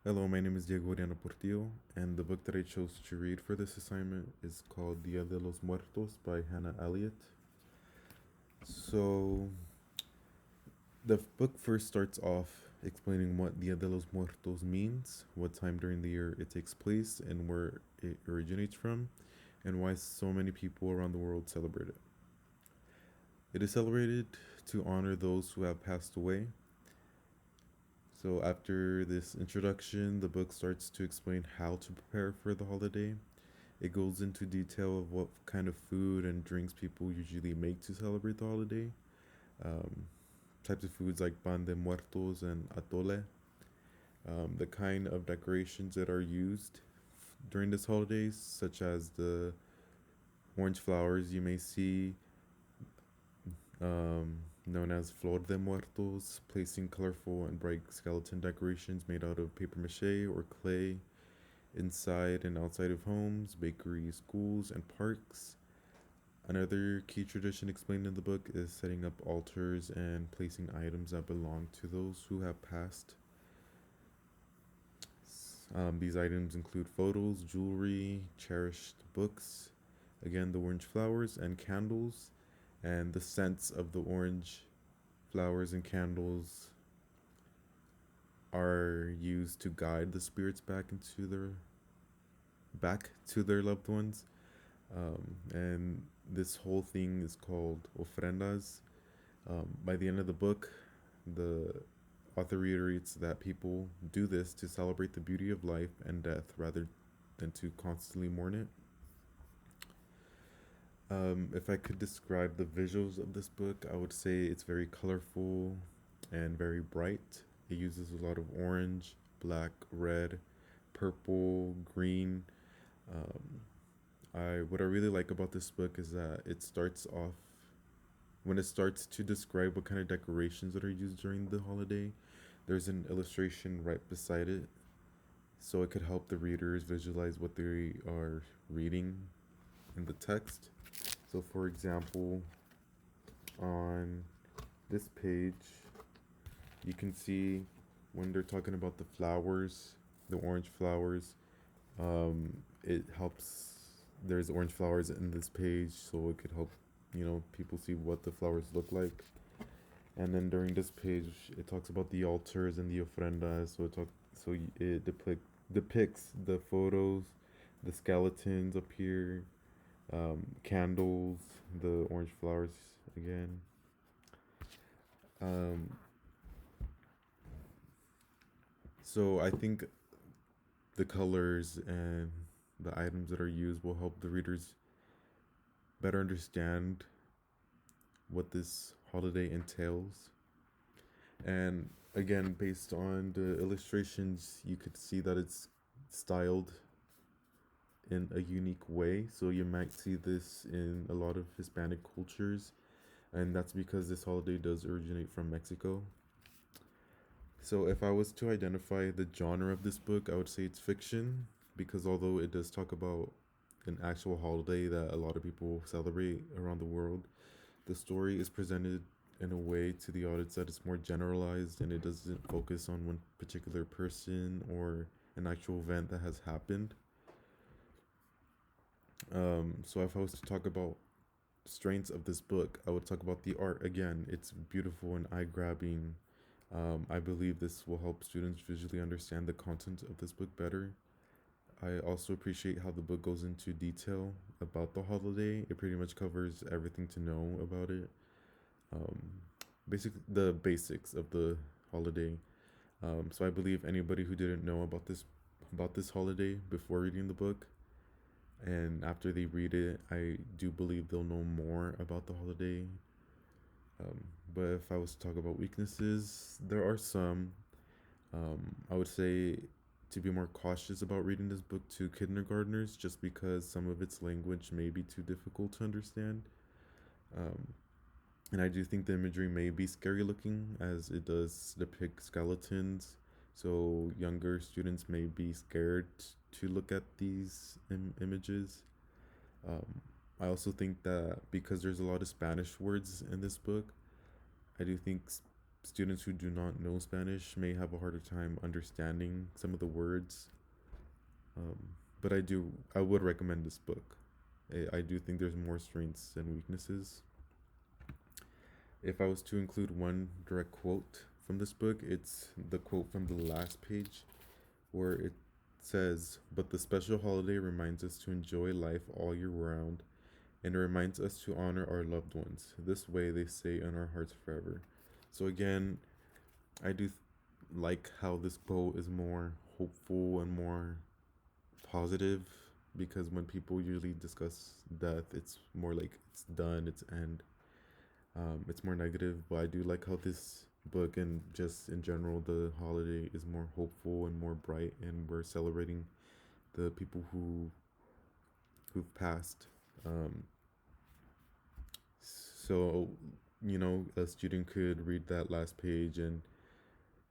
Hello, my name is Diego Orellana Portillo, and the book that I chose to read for this assignment is called Dia de los Muertos by Hannah Elliott. So, the book first starts off explaining what Dia de los Muertos means, what time during the year it takes place, and where it originates from, and why so many people around the world celebrate it. It is celebrated to honor those who have passed away. So, after this introduction, the book starts to explain how to prepare for the holiday. It goes into detail of what kind of food and drinks people usually make to celebrate the holiday. Um, Types of foods like pan de muertos and atole. The kind of decorations that are used during this holidays, such as the orange flowers you may see, known as flor de muertos, placing colorful and bright skeleton decorations made out of paper mache or clay inside and outside of homes, bakeries, schools, and parks. Another key tradition explained in the book is setting up altars and placing items that belong to those who have passed. These items include photos, jewelry, cherished books, again, the orange flowers, and candles. And the scents of the orange flowers and candles are used to guide the spirits back to their loved ones. And this whole thing is called ofrendas. By the end of the book, the author reiterates that people do this to celebrate the beauty of life and death rather than to constantly mourn it. If I could describe the visuals of this book, I would say it's very colorful and very bright. It uses a lot of orange, black, red, purple, green. Um, I what I really like about this book is that it starts off when it starts to describe what kind of decorations that are used during the holiday. There's an illustration right beside it, so it could help the readers visualize what they are reading in the text. So, for example, on this page, you can see when they're talking about the flowers, the orange flowers, it helps. There's orange flowers in this page, so it could help, people see what the flowers look like. And then during this page, it talks about the altars and the ofrendas. It depicts the photos, the skeletons up here, candles, the orange flowers again. Um, so I think the colors and the items that are used will help the readers better understand what this holiday entails. And again, based on the illustrations, you could see that it's styled in a unique way. So you might see this in a lot of Hispanic cultures, and that's because this holiday does originate from Mexico. So if I was to identify the genre of this book, I would say it's fiction, because although it does talk about an actual holiday that a lot of people celebrate around the world, the story is presented in a way to the audience that it's more generalized and it doesn't focus on one particular person or an actual event that has happened. So if I was to talk about strengths of this book, I would talk about the art again. It's beautiful and eye grabbing. I believe this will help students visually understand the content of this book better. I also appreciate how the book goes into detail about the holiday. It pretty much covers everything to know about it. Um, Basically, the basics of the holiday. So I believe anybody who didn't know about this holiday before reading the book and after they read it, I do believe they'll know more about the holiday. Um, but if I was to talk about weaknesses, there are some. I would say to be more cautious about reading this book to kindergartners just because some of its language may be too difficult to understand. Um, and I do think the imagery may be scary looking as it does depict skeletons. So younger students may be scared to look at these images. Um, I also think that because there's a lot of Spanish words in this book, I do think students who do not know Spanish may have a harder time understanding some of the words. Um, but I would recommend this book. I do think there's more strengths than weaknesses. If I was to include one direct quote from this book, it's the quote from the last page where it says, "But the special holiday reminds us to enjoy life all year round, and it reminds us to honor our loved ones. This way they stay in our hearts forever." So again, I do like how this quote is more hopeful and more positive, because when people usually discuss death, it's more like it's done, it's end. It's more negative, but I do like how this book and just in general the holiday is more hopeful and more bright, and we're celebrating the people who've passed. Um, so a student could read that last page, and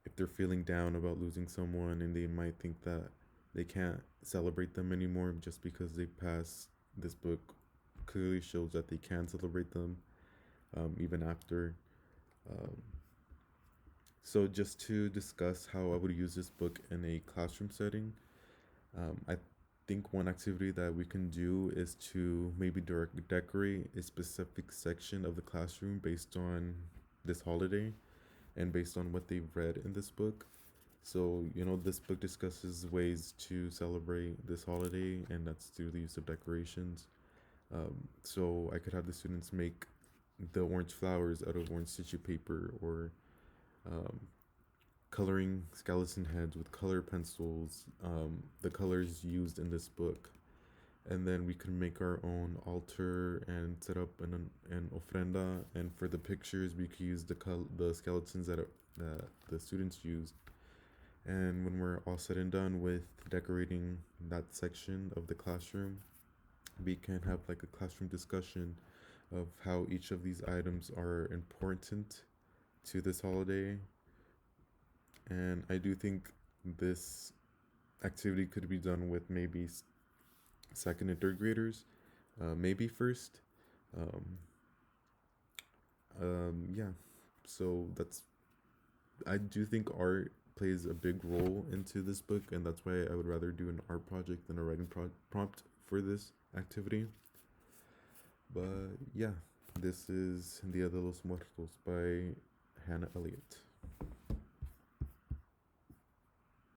if they're feeling down about losing someone, and they might think that they can't celebrate them anymore just because they passed, this book clearly shows that they can celebrate them, even after. Um, so, just to discuss how I would use this book in a classroom setting, I think one activity that we can do is to maybe decorate a specific section of the classroom based on this holiday and based on what they've read in this book. So, this book discusses ways to celebrate this holiday, and that's through the use of decorations. So, I could have the students make the orange flowers out of orange tissue paper, or um, coloring skeleton heads with color pencils, the colors used in this book. And then we can make our own altar and set up an ofrenda. And for the pictures, we could use the skeletons that the students used. And when we're all said and done with decorating that section of the classroom, we can have like a classroom discussion of how each of these items are important to this holiday. And I do think this activity could be done with maybe second and third graders, maybe first. Um, yeah, so I do think art plays a big role into this book, and that's why I would rather do an art project than a writing prompt for this activity. But yeah, this is Dia de los Muertos by Hannah Elliott.